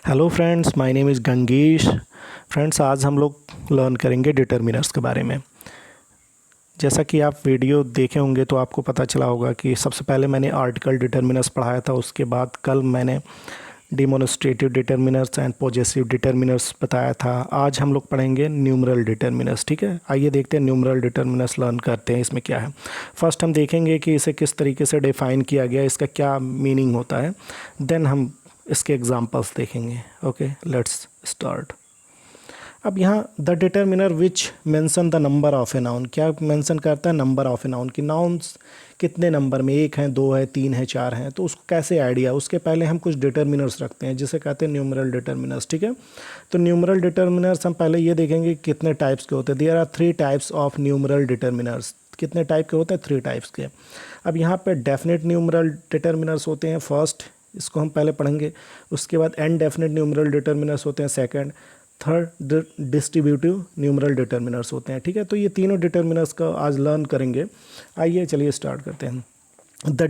Hello friends, my name is Gangesh. Friends, आज हम लोग लर्न करेंगे डिटर्मिनर्स के बारे में। जैसा कि आप वीडियो देखे होंगे तो आपको पता चला होगा कि सबसे पहले मैंने आर्टिकल डिटर्मिनर्स पढ़ाया था। उसके बाद कल मैंने demonstrative determiners and possessive determiners बताया था। आज हम लोग पढ़ेंगे न्यूमरल डिटर्मिनर्स। ठीक है, आइए देखते हैं न्यूमरल डिटर्मिनर्स लर्न करते हैं। इसमें क्या है, फर्स्ट हम देखेंगे कि इसे किस तरीके से डिफ़ाइन किया गया, इसका क्या मीनिंग होता है। देन हम इसके एग्जांपल्स देखेंगे। Okay, let's start. अब यहाँ the determiner which mention the number of a noun, क्या मेंशन करता है? नंबर ऑफ ए नाउन की नाउन्स कितने नंबर में, एक हैं, दो है, तीन है, चार हैं, तो उसको कैसे आइडिया। उसके पहले हम कुछ डिटर्मिनर्स रखते हैं जिसे कहते हैं न्यूमरल डिटर्मिनर्स। ठीक है, तो न्यूमरल डिटर्मिनर्स हम पहले ये देखेंगे कितने टाइप्स के होते हैं। There are 3 types of numeral determiners. कितने टाइप के होते हैं? 3 टाइप्स के। अब यहाँ पे डेफिनेट न्यूमरल डिटर्मिनर्स होते हैं फर्स्ट, इसको हम पहले पढ़ेंगे। उसके बाद इनडेफिनेट न्यूमरल डिटर्मिनर्स होते हैं second. Third distributive numeral determiners होते हैं। ठीक है, तो ये तीनों डिटर्मिनर्स का आज लर्न करेंगे। आइए चलिए स्टार्ट करते हैं। The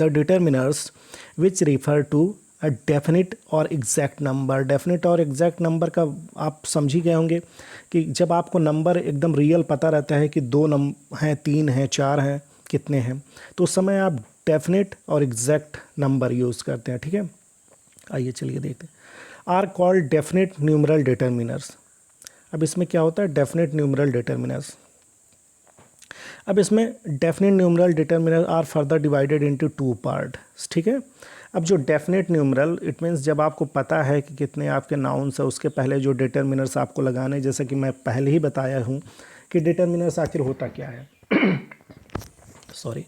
determiners which refer to a definite और एग्जैक्ट नंबर। डेफिनिट और एग्जैक्ट नंबर का आप समझ ही गए होंगे कि जब आपको नंबर एकदम रियल पता रहता है कि दो नंबर हैं, तीन हैं, चार हैं, कितने हैं, तो उस समय आप डेफिनेट और एग्जैक्ट नंबर यूज़ करते हैं। ठीक है, आइए चलिए देखते हैं। Are called definite numeral determiners. अब इसमें क्या होता है? Definite numeral determiners. अब इसमें definite numeral determiner are further divided into 2 part. ठीक है, अब जो डेफिनेट न्यूमरल, इट मीन्स जब आपको पता है कि कितने आपके नाउन्स है, उसके पहले जो डिटर्मिनर्स आपको लगाने, जैसे कि मैं पहले ही बताया हूँ कि डिटर्मिनर्स आखिर होता क्या है। सॉरी,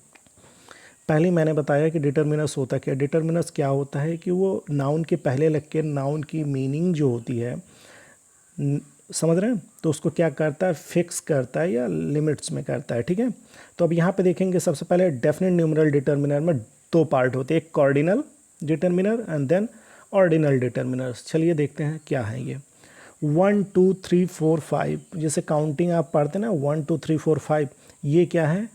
पहले मैंने बताया कि डिटर्मिनर्स होता क्या। डिटर्मिनर्स क्या होता है कि वो नाउन के पहले लग के नाउन की मीनिंग जो होती है, समझ रहे हैं, तो उसको क्या करता है? फिक्स करता है या लिमिट्स में करता है। ठीक है, तो अब यहाँ पे देखेंगे सबसे पहले डेफिनेट न्यूमरल डिटर्मिनर में 2 पार्ट होते हैं, एक cardinal determiner and then ordinal determiners. चलिए देखते हैं क्या है ये। 1 2 3 4 5, जैसे काउंटिंग आप पढ़ते हैं ना, 1 2 3 4 5, ये क्या है?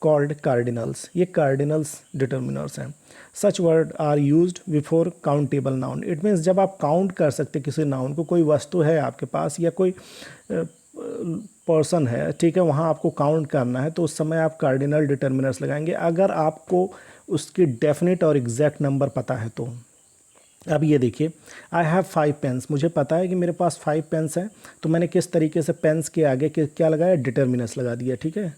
Called cardinals. ये कार्डिनल्स डिटर्मिनर्स हैं। Such word are used before countable noun. It means जब आप काउंट कर सकते किसी नाउन को, कोई वस्तु है आपके पास या कोई पर्सन है, ठीक है, वहाँ आपको काउंट करना है, तो उस समय आप कार्डिनल डिटर्मिनर्स लगाएंगे अगर आपको उसकी डेफिनेट और एग्जैक्ट नंबर पता है तो। अब ये देखिए, आई हैव 5 पेन्स, मुझे पता है कि मेरे पास 5 पेन्स हैं, तो मैंने किस तरीके से पेन्स के आगे क्या लगाया? डिटर्मिनर्स लगा दिया। ठीक है,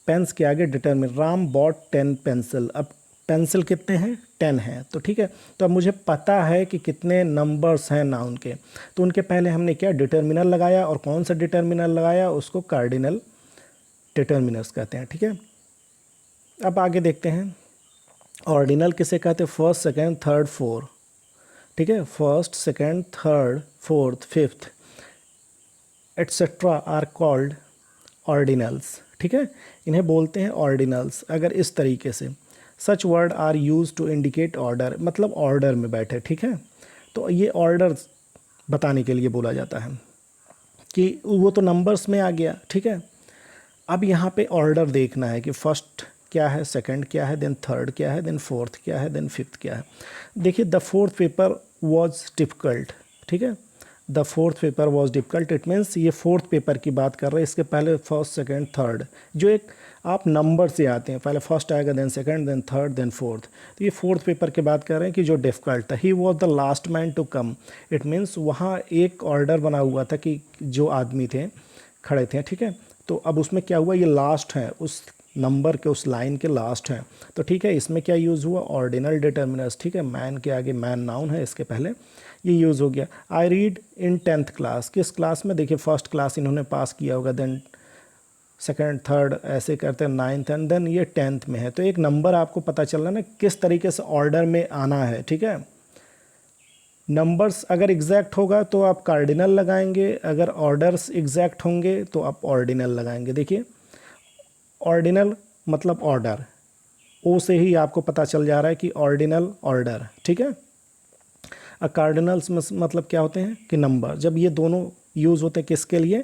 पेन्स के आगे डिटर्मिन। Ram bought 10 pencil. अब पेंसिल कितने हैं? 10 हैं, तो ठीक है, तो अब मुझे पता है कि कितने नंबर्स हैं नाउन के, तो उनके पहले हमने क्या? डिटर्मिनल लगाया। और कौन सा डिटर्मिनल लगाया? उसको कार्डिनल डिटर्मिनर्स कहते हैं। ठीक है, अब आगे देखते हैं। ऑर्डिनल किसे कहते हैं? First, second, third, fourth. ठीक है, first, second, third, fourth, fifth etcetera are called ordinals. ठीक है, इन्हें बोलते हैं ऑर्डिनल्स। अगर इस तरीके से, such word are use to indicate order, मतलब ऑर्डर में बैठे। ठीक है, तो ये ऑर्डर बताने के लिए बोला जाता है कि वो तो नंबर्स में आ गया। ठीक है, अब यहाँ पे ऑर्डर देखना है कि फर्स्ट क्या है, सेकंड क्या है, देन थर्ड क्या है, देन फोर्थ क्या है, देन फिफ्थ क्या है। देखिए, the fourth paper was difficult. ठीक है, the fourth paper was difficult, it means ये फोर्थ पेपर की बात कर रहे हैं। इसके पहले फर्स्ट, सेकंड, थर्ड, जो एक आप नंबर से आते हैं, पहले फर्स्ट आएगा, then second, then third, then fourth, तो ये फोर्थ पेपर की बात कर रहे हैं कि जो डिफ़िकल्ट था। He was the last man to come, it means वहाँ एक ऑर्डर बना हुआ था कि जो आदमी थे खड़े थे। ठीक है, तो अब उसमें क्या हुआ? ये लास्ट है, उस नंबर के, उस लाइन के लास्ट हैं, तो ठीक है, इसमें क्या यूज़ हुआ? Ordinal determiners. ठीक है, मैन के आगे मैन नाउन है, इसके पहले ये यूज़ हो गया। I read in 10th class, किस क्लास में? देखिए, फर्स्ट क्लास इन्होंने पास किया होगा, देन सेकंड, थर्ड, ऐसे करते हैं, 9th, एंड देन ये 10th में है। तो एक नंबर आपको पता चल रहा है ना किस तरीके से ऑर्डर में आना है। ठीक है, नंबर्स अगर एग्जैक्ट होगा तो आप कार्डिनल लगाएंगे, अगर ऑर्डर्स एग्जैक्ट होंगे तो आप ऑर्डिनल लगाएंगे। देखिए, ऑर्डिनल मतलब ऑर्डर, ओ से ही आपको पता चल जा रहा है कि ऑर्डिनल ऑर्डर। ठीक है, कार्डिनल्स मतलब क्या होते हैं? कि नंबर। जब ये दोनों यूज़ होते हैं किसके लिए?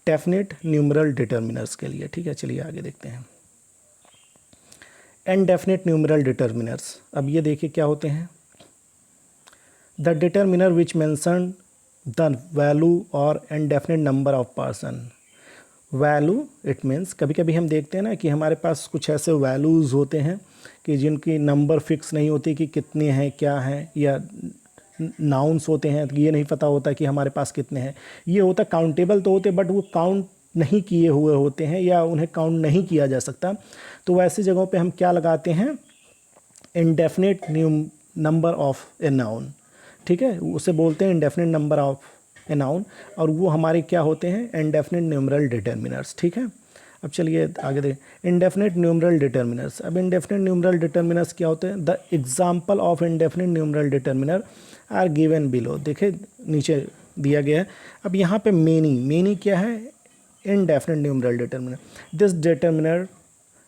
डेफिनेट न्यूमरल डिटर्मिनर्स के लिए। ठीक है, चलिए आगे देखते हैं। इनडेफिनेट न्यूमरल डिटर्मिनर्स, अब ये देखिए क्या होते हैं। The determiner which mention the value और indefinite number of person. Value it means कभी कभी हम देखते हैं ना कि हमारे पास कुछ ऐसे वैल्यूज़ होते हैं कि जिनकी नंबर फिक्स नहीं होती कि कितने हैं क्या हैं, या नाउन्स होते हैं तो ये नहीं पता होता कि हमारे पास कितने हैं। ये होता काउंटेबल तो होते बट वो काउंट नहीं किए हुए होते हैं या उन्हें काउंट नहीं किया जा सकता। तो वैसी जगहों पे हम क्या लगाते हैं, indefinite number of a noun. ठीक है, उसे बोलते हैं indefinite number of a noun, और वो हमारे क्या होते हैं, इंडेफिनिट न्यूमरल डिटर्मिनर्स। ठीक है, अब चलिए आगे देखें इंडेफिनिट न्यूमरल डिटर्मिनर्स। अब इंडेफिनिट न्यूमरल डिटर्मिनर्स क्या होते हैं, the example of indefinite numeral determiner are given below. देखिए नीचे दिया गया है। अब यहाँ पे मेनी क्या है, indefinite numeral determiner. This determiner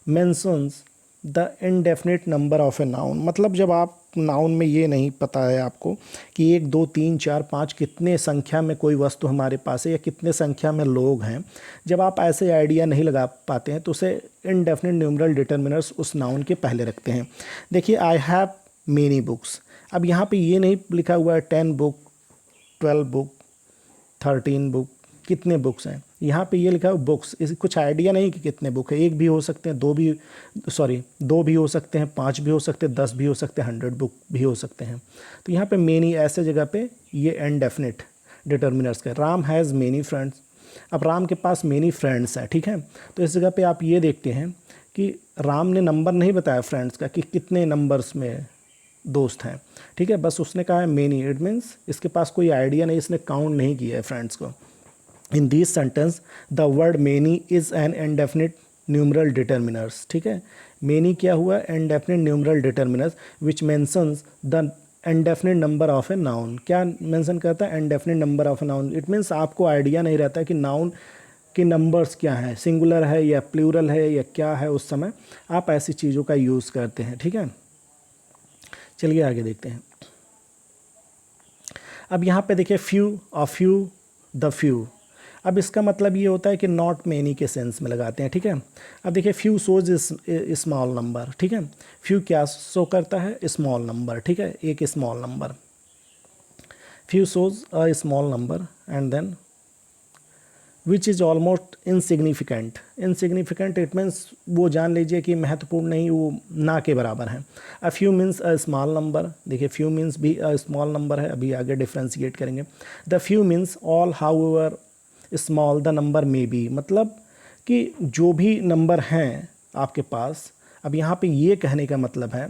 mentions the indefinite number of a noun। मतलब जब आप नाउन में ये नहीं पता है आपको कि 1 2 3 4 5 कितने संख्या में कोई वस्तु हमारे पास है या कितने संख्या में लोग हैं, जब आप ऐसे आइडिया नहीं लगा पाते हैं तो उसे इनडेफिनिट न्यूमरल डिटर्मिनर्स उस नाउन के पहले रखते हैं। देखिए आई हैव मेनी बुक्स। अब यहाँ पे ये नहीं लिखा हुआ है 10 बुक 12 बुक 13 बुक, कितने बुक्स हैं। यहाँ पे ये लिखा है बुक्स, इस कुछ आइडिया नहीं कि कितने बुक है। 1 भी हो सकते हैं, 2 भी हो सकते हैं, 5 भी हो सकते हैं, 10 भी हो सकते हैं, 100 बुक भी हो सकते हैं। तो यहाँ पे मेनी ऐसे जगह पे ये इनडेफिनिट डिटर्मिनर्स का। Ram has many friends. अब राम के पास मेनी फ्रेंड्स हैं। ठीक है, तो इस जगह पे आप ये देखते हैं कि राम ने नंबर नहीं बताया फ्रेंड्स का कि कितने नंबर्स में दोस्त हैं। ठीक है, बस उसने कहा है मेनी, इट मीन्स इसके पास कोई आइडिया नहीं, इसने काउंट नहीं किया है फ्रेंड्स को। इन this sentence the word many is an indefinite numeral determiners. ठीक है, मेनी क्या हुआ, indefinite numeral determiners which mentions the indefinite number of a noun. क्या मेंशन करता है, indefinite number of a noun. It means आपको idea नहीं रहता कि नाउन के नंबर्स क्या हैं, सिंगुलर है या प्लूरल है या क्या है, उस समय आप ऐसी चीज़ों का यूज़ करते हैं। ठीक है, चलिए आगे देखते हैं। अब यहाँ पे देखिए few, a few, the few. अब इसका मतलब ये होता है कि नॉट मेनी के सेंस में लगाते हैं। ठीक है, अब देखिए फ्यू सोज स्मॉल नंबर। ठीक है, फ्यू क्या शो करता है, स्मॉल नंबर। ठीक है, एक small number. Few shows a small number and then which is almost insignificant. Insignificant it means वो जान लीजिए कि महत्वपूर्ण नहीं, वो ना के बराबर है। A few means a small number. देखिए फ्यू मीन्स भी अ स्मॉल नंबर है, अभी आगे डिफ्रेंशिएट करेंगे। The few means all however small the number may be. मतलब कि जो भी नंबर हैं आपके पास। अब यहाँ पे ये कहने का मतलब है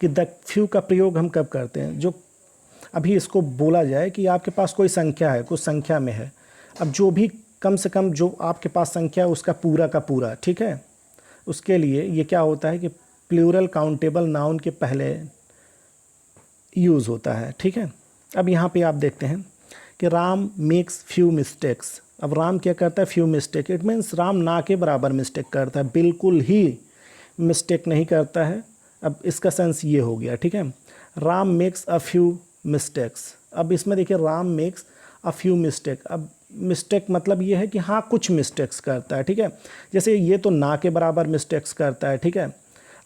कि द फ्यू का प्रयोग हम कब करते हैं, जो अभी इसको बोला जाए कि आपके पास कोई संख्या है, कुछ संख्या में है। अब जो भी कम से कम जो आपके पास संख्या है उसका पूरा का पूरा। ठीक है, उसके लिए ये क्या होता है कि प्लूरल काउंटेबल नाउन के पहले यूज़ होता है। ठीक है, अब यहाँ पे आप देखते हैं कि राम मेक्स फ्यू मिस्टेक्स। अब राम क्या करता है, few mistake. It means Ram ना के बराबर मिस्टेक करता है, बिल्कुल ही मिस्टेक नहीं करता है। अब इसका सेंस ये हो गया। ठीक है, Ram makes a few mistakes. अब इसमें देखिए Ram makes a few mistake. अब मिस्टेक मतलब ये है कि हाँ कुछ मिस्टेक्स करता है। ठीक है, जैसे ये तो ना के बराबर मिस्टेक्स करता है। ठीक है,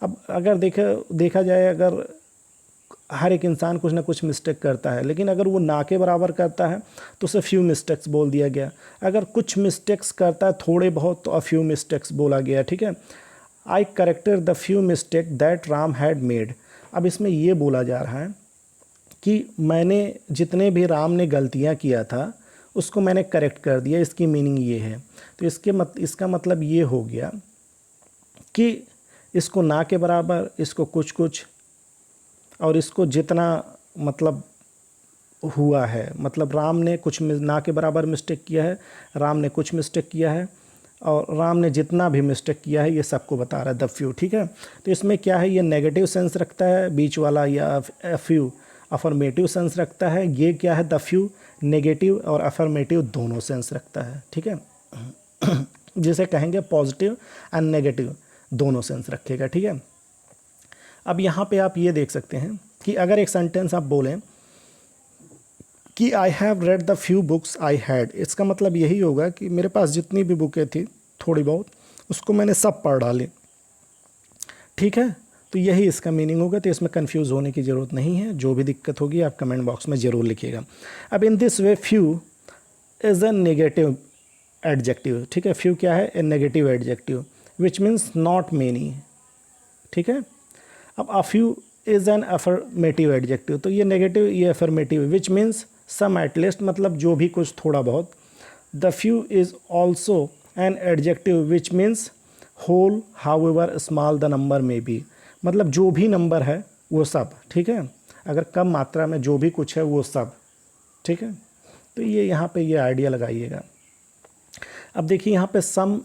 अब अगर देखा जाए, अगर हर एक इंसान कुछ ना कुछ मिस्टेक करता है, लेकिन अगर वो ना के बराबर करता है तो उसे फ्यू मिस्टेक्स बोल दिया गया। अगर कुछ मिस्टेक्स करता है थोड़े बहुत तो अ फ्यू मिस्टेक्स बोला गया। ठीक है, I corrected the few mistake that Ram had made. अब इसमें ये बोला जा रहा है कि मैंने जितने भी राम ने गलतियाँ किया था उसको मैंने करेक्ट कर दिया। इसकी मीनिंग ये है। तो इसका मतलब ये हो गया कि इसको ना के बराबर, इसको कुछ कुछ, और इसको जितना मतलब हुआ है, मतलब राम ने कुछ ना के बराबर मिस्टेक किया है, राम ने कुछ मिस्टेक किया है, और राम ने जितना भी मिस्टेक किया है ये सबको बता रहा है द फ्यू। ठीक है, तो इसमें क्या है, ये नेगेटिव सेंस रखता है बीच वाला, या फ्यू अफर्मेटिव सेंस रखता है। ये क्या है, द फ्यू नेगेटिव और अफर्मेटिव दोनों सेंस रखता है। ठीक है, जिसे कहेंगे पॉजिटिव एंड नेगेटिव दोनों सेंस रखेगा। ठीक है, अब यहाँ पे आप ये देख सकते हैं कि अगर एक सेंटेंस आप बोलें कि I have read the few books I had, इसका मतलब यही होगा कि मेरे पास जितनी भी बुकें थी थोड़ी बहुत, उसको मैंने सब पढ़ डाली। ठीक है, तो यही इसका मीनिंग होगा। तो इसमें कंफ्यूज होने की ज़रूरत नहीं है। जो भी दिक्कत होगी आप कमेंट बॉक्स में ज़रूर लिखिएगा। अब in this way few is a negative adjective, ठीक है। फ्यू क्या है? A negative adjective which means not many, ठीक है। अब a few is an affirmative adjective, तो ये नेगेटिव, ये affirmative, which means some at least, मतलब जो भी कुछ थोड़ा बहुत। The few is also an adjective which means whole however small the number may be, मतलब जो भी नंबर है वो सब, ठीक है। अगर कम मात्रा में जो भी कुछ है वो सब, ठीक है। तो ये यहाँ पे ये आइडिया लगाइएगा। अब देखिए यहाँ पे सम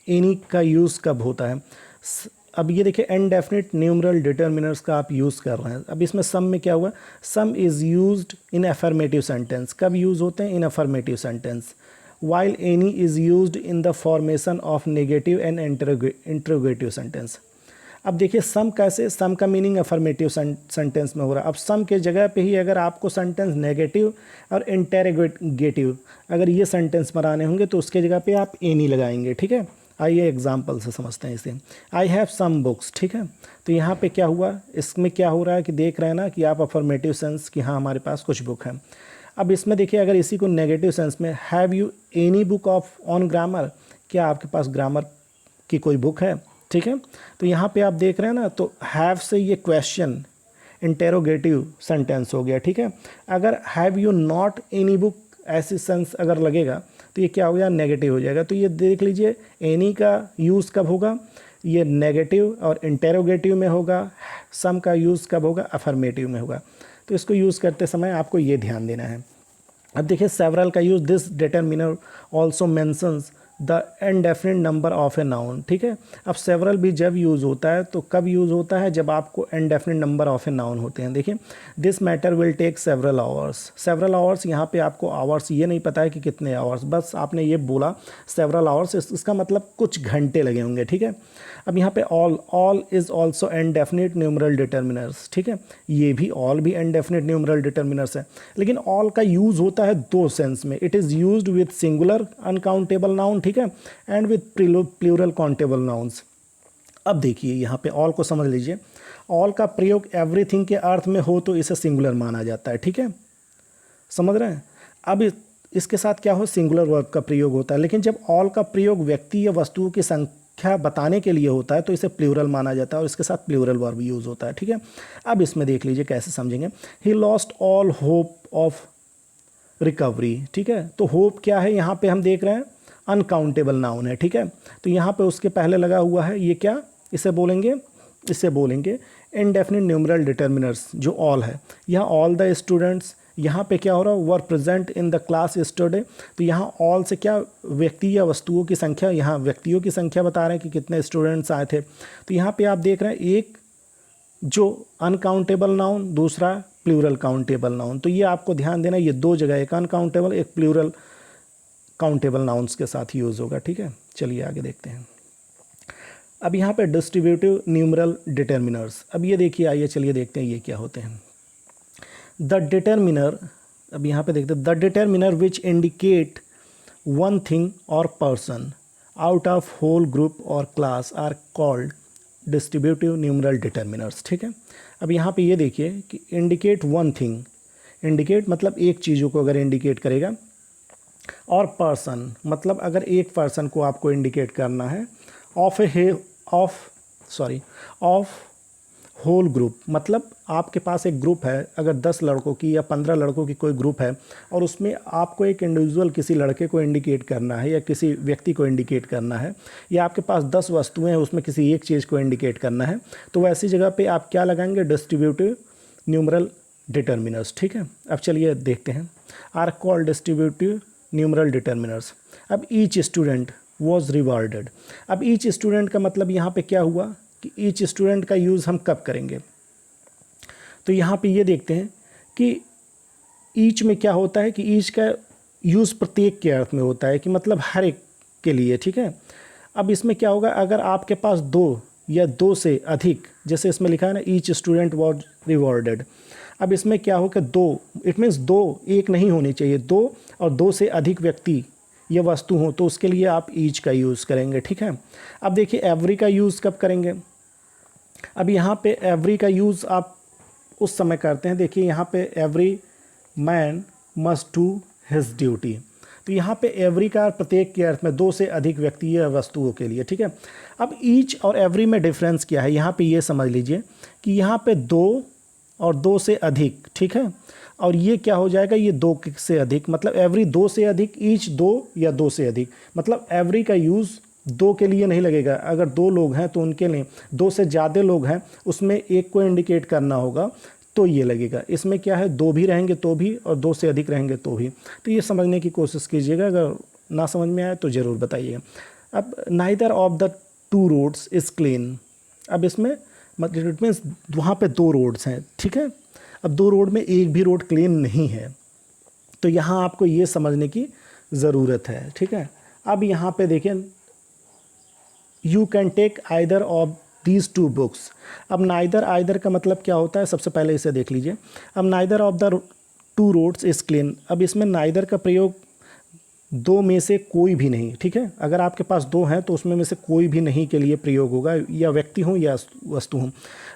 एनी का यूज़ कब होता है? अब ये देखिए इनडेफिनिट न्यूमरल डिटर्मिनर्स का आप यूज़ कर रहे हैं। अब इसमें सम में क्या हुआ? Some is used in affirmative sentence. कब यूज़ होते हैं? In affirmative sentence. While any is used in the formation of negative and interrogative sentence. अब देखिए सम कैसे? सम का मीनिंग अफर्मेटिव सेंटेंस में हो रहा है। अब सम के जगह पे ही अगर आपको सेंटेंस नेगेटिव और इंटेरोगेटिव अगर ये सेंटेंस बनाने होंगे तो उसके जगह पे आप एनी लगाएंगे, ठीक है। आइए एग्जाम्पल से समझते हैं इसे। आई हैव सम बुक्स, ठीक है। तो यहाँ पे क्या हुआ? इसमें क्या हो रहा है कि देख रहे हैं ना कि आप अफर्मेटिव सेंस कि हाँ हमारे पास कुछ बुक है। अब इसमें देखिए अगर इसी को नेगेटिव सेंस में, have you any book of on grammar, क्या आपके पास ग्रामर की कोई बुक है, ठीक है। तो यहाँ पे आप देख रहे हैं ना, तो हैव से ये क्वेश्चन इंटेरोगेटिव सेंटेंस हो गया, ठीक है। अगर have you not any book ऐसी सेंस अगर लगेगा तो ये क्या हो गया? नेगेटिव हो जाएगा। तो ये देख लीजिए एनी का यूज़ कब होगा? ये नेगेटिव और इंटेरोगेटिव में होगा। सम का यूज़ कब होगा? अफर्मेटिव में होगा। तो इसको यूज़ करते समय आपको ये ध्यान देना है। अब देखिए सेवरल का use, this determiner also mentions the indefinite number of a noun, ठीक है। अब सेवरल भी जब यूज़ होता है तो कब यूज़ होता है? जब आपको indefinite number of a noun होते हैं। देखिए this matter will take several hours. Several hours, यहाँ पे आपको आवर्स ये नहीं पता है कि कितने आवर्स, बस आपने ये बोला सेवरल आवर्स, इसका मतलब कुछ घंटे लगे होंगे, ठीक है। अब यहाँ पे all is also indefinite numeral determiners, ठीक है। ये भी ऑल भी इनडेफिनिट न्यूमरल डिटर्मिनर्स है, लेकिन ऑल का यूज़ होता है दो सेंस में। It is used with singular uncountable noun, ठीक है, and with plural countable nouns. अब देखिए यहाँ पे ऑल को समझ लीजिए। ऑल का प्रयोग एवरीथिंग के अर्थ में हो तो इसे सिंगुलर माना जाता है, ठीक है, समझ रहे हैं। अब इसके साथ क्या हो? सिंगुलर वर्ब का प्रयोग होता है। लेकिन जब ऑल का प्रयोग व्यक्ति या वस्तुओं की संख्या बताने के लिए होता है तो इसे प्लूरल माना जाता है और इसके साथ प्लूरल वर्ब यूज़ होता है, ठीक है। अब इसमें देख लीजिए कैसे समझेंगे। He lost all hope of recovery, ठीक है। तो होप क्या है? यहाँ पे हम देख रहे हैं अनकाउंटेबल नाउन है, ठीक है। तो यहाँ पे उसके पहले लगा हुआ है ये क्या? इसे बोलेंगे इनडेफिनिट न्यूमरल डिटर्मिनर्स, जो ऑल है। यहाँ ऑल द स्टूडेंट्स, यहाँ पे क्या हो रहा है? Were present in the class yesterday. तो यहाँ ऑल से क्या? व्यक्ति या वस्तुओं की संख्या, यहाँ व्यक्तियों की संख्या बता रहे हैं कि कितने स्टूडेंट्स आए थे। तो यहाँ पे आप देख रहे हैं एक जो अनकाउंटेबल नाउन, दूसरा प्लूरल काउंटेबल नाउन। तो ये आपको ध्यान देना, ये दो जगह, एक अनकाउंटेबल एक प्लूरल काउंटेबल नाउन्स के साथ यूज़ होगा, ठीक है। चलिए आगे देखते हैं। अब यहाँ पे डिस्ट्रीब्यूटिव न्यूमरल डिटर्मिनर्स। अब ये देखिए, आइए चलिए देखते हैं ये क्या होते हैं। द डिटर्मिनर, अब यहाँ पे देखते हैं, the determiner which indicate one thing और person out of whole group और class are called distributive numeral determiners, ठीक है। अब यहाँ पे ये देखिए कि इंडिकेट वन थिंग, इंडिकेट मतलब एक चीज़ों को अगर इंडिकेट करेगा, और पर्सन मतलब अगर एक पर्सन को आपको इंडिकेट करना है, ऑफ होल ग्रुप मतलब आपके पास एक ग्रुप है, अगर 10 लड़कों की या 15 लड़कों की कोई ग्रुप है और उसमें आपको एक इंडिविजुअल किसी लड़के को इंडिकेट करना है या किसी व्यक्ति को इंडिकेट करना है, या आपके पास 10 वस्तुएं हैं उसमें किसी एक चीज़ को इंडिकेट करना है, तो वैसी जगह पे आप क्या लगाएंगे? डिस्ट्रीब्यूटिव न्यूमरल डिटर्मिनर्स, ठीक है। अब चलिए देखते हैं। Are called distributive numeral determiners. अब ईच स्टूडेंट वॉज रिवार्डेड। अब ईच स्टूडेंट का मतलब यहाँ पे क्या हुआ कि ईच स्टूडेंट का यूज़ हम कब करेंगे? तो यहाँ पे ये देखते हैं कि ईच में क्या होता है कि ईच का यूज़ प्रत्येक के अर्थ में होता है कि मतलब हर एक के लिए, ठीक है। अब इसमें क्या होगा? अगर आपके पास दो या दो से अधिक, जैसे इसमें लिखा है ना ईच स्टूडेंट वॉज रिवॉर्डेड, अब इसमें क्या होगा? दो, इट मीन्स दो, एक नहीं होनी चाहिए, दो और दो से अधिक व्यक्ति या वस्तु हो तो उसके लिए आप ईच का यूज़ करेंगे, ठीक है। अब देखिए एवरी का यूज़ कब करेंगे? अब यहाँ पे एवरी का यूज़ आप उस समय करते हैं, देखिए यहाँ पे every man must do his duty, तो यहाँ पे एवरी का प्रत्येक के अर्थ में दो से अधिक व्यक्ति या वस्तुओं के लिए, ठीक है। अब ईच और एवरी में डिफरेंस क्या है, यहाँ पे ये समझ लीजिए कि यहाँ पे दो और दो से अधिक, ठीक है, और ये क्या हो जाएगा, ये दो से अधिक, मतलब एवरी दो से अधिक, ईच दो या दो से अधिक, मतलब एवरी का यूज़ दो के लिए नहीं लगेगा। अगर दो लोग हैं तो उनके लिए, दो से ज़्यादा लोग हैं उसमें एक को इंडिकेट करना होगा तो ये लगेगा। इसमें क्या है, दो भी रहेंगे तो भी और दो से अधिक रहेंगे तो भी। तो ये समझने की कोशिश कीजिएगा, अगर ना समझ में आए तो ज़रूर बताइएगा। अब neither of the two roads is clean, अब इसमें मतलब इट मीन्स वहाँ पे दो रोड्स हैं, ठीक है। अब दो रोड में एक भी रोड क्लीन नहीं है, तो यहाँ आपको ये समझने की ज़रूरत है, ठीक है। अब यहाँ पे देखें, you can take either of these two books. अब नाइदर आइदर का मतलब क्या होता है, सबसे पहले इसे देख लीजिए। अब neither of the two roads is clean, अब इसमें नाइदर का प्रयोग दो में से कोई भी नहीं, ठीक है। अगर आपके पास दो हैं तो उसमें में से कोई भी नहीं के लिए प्रयोग होगा, या व्यक्ति हों या वस्तु हों।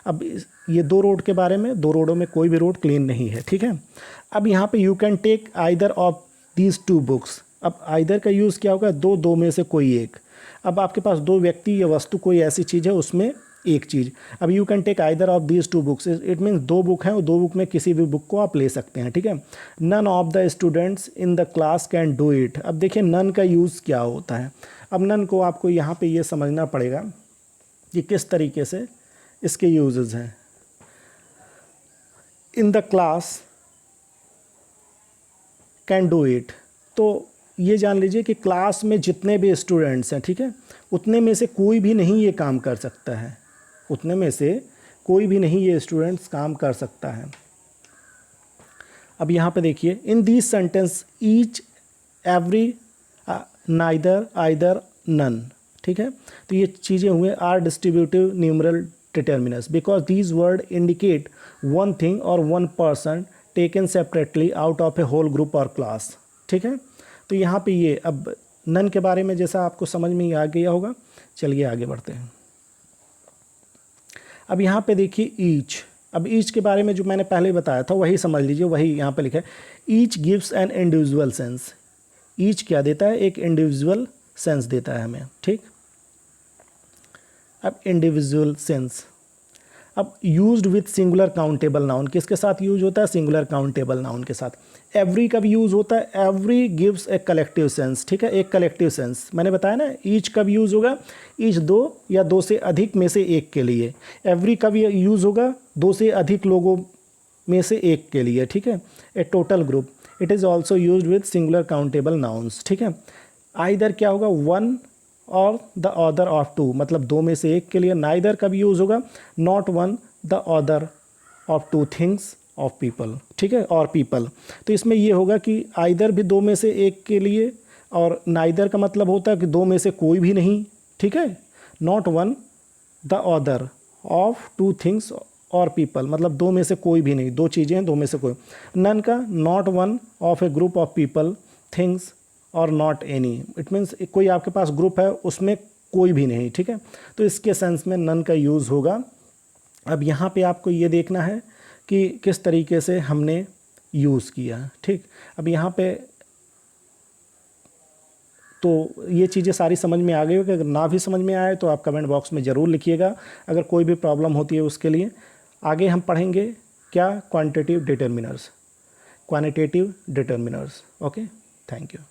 अब ये दो रोड के बारे में, दो रोडों में कोई भी रोड क्लीन नहीं है, ठीक है। अब यहाँ पे you can take either of these two books, अब आइदर का यूज़ क्या होगा, दो में से कोई एक। अब आपके पास दो व्यक्ति या वस्तु कोई ऐसी चीज़ है, उसमें एक चीज़। अब you can take either of these two books, it means दो बुक हैं और दो बुक में किसी भी बुक को आप ले सकते हैं, ठीक है। None of the students in the class can do it, अब देखिए नन का यूज़ क्या होता है। अब नन को आपको यहाँ पे ये समझना पड़ेगा कि किस तरीके से इसके यूजेस हैं। इन the class can do it, तो ये जान लीजिए कि क्लास में जितने भी स्टूडेंट्स हैं, ठीक है, उतने में से कोई भी नहीं ये काम कर सकता है, उतने में से कोई भी नहीं ये स्टूडेंट्स काम कर सकता है। अब यहाँ पे देखिए, in this sentence each every neither either none, ठीक है। तो ये चीज़ें हुए are distributive numeral determiners because these word indicate one thing और one person taken separately out of a whole group और क्लास, ठीक है। तो यहाँ पे ये अब नन के बारे में जैसा आपको समझ में आ गया होगा, चलिए आगे बढ़ते हैं। अब यहाँ पे देखिए ईच, अब ईच के बारे में जो मैंने पहले बताया था वही समझ लीजिए, वही यहाँ पे लिखा है। Each gives an individual sense, each क्या देता है, एक इंडिविजुअल सेंस देता है हमें, ठीक। अब इंडिविजुअल सेंस, अब used with singular countable noun, किसके साथ यूज होता है, सिंगुलर काउंटेबल नाउन के साथ। एवरी कब यूज़ होता है, every gives a collective sense, ठीक है, एक कलेक्टिव सेंस। मैंने बताया ना, ईच कब यूज़ होगा, ईच दो या दो से अधिक में से एक के लिए। एवरी कब यूज़ होगा, दो से अधिक लोगों में से एक के लिए, ठीक है, a total group. It is also use with singular countable nouns, ठीक है। आइदर क्या होगा, वन और द अदर ऑफ टू, मतलब दो में से एक के लिए। नाइदर कब यूज़ होगा, not one the other of two things of people, ठीक है, और पीपल। तो इसमें ये होगा कि आइदर भी दो में से एक के लिए, और नाइदर का मतलब होता है कि दो में से कोई भी नहीं, ठीक है। Not one the other of two things और पीपल, मतलब दो में से कोई भी नहीं, दो चीज़ें हैं, दो में से कोई। नन का not one of A group of people things और नॉट एनी, इट मीन्स कोई आपके पास ग्रुप है उसमें कोई भी नहीं, ठीक है। तो इसके सेंस में नन का यूज़ होगा। अब यहाँ पे आपको ये देखना है कि किस तरीके से हमने यूज़ किया, ठीक। अब यहाँ पे तो ये चीज़ें सारी समझ में आ गई हो कि अगर ना भी समझ में आए तो आप कमेंट बॉक्स में ज़रूर लिखिएगा, अगर कोई भी प्रॉब्लम होती है उसके लिए। आगे हम पढ़ेंगे क्या, quantitative determiners, quantitative determiners. Okay, thank you.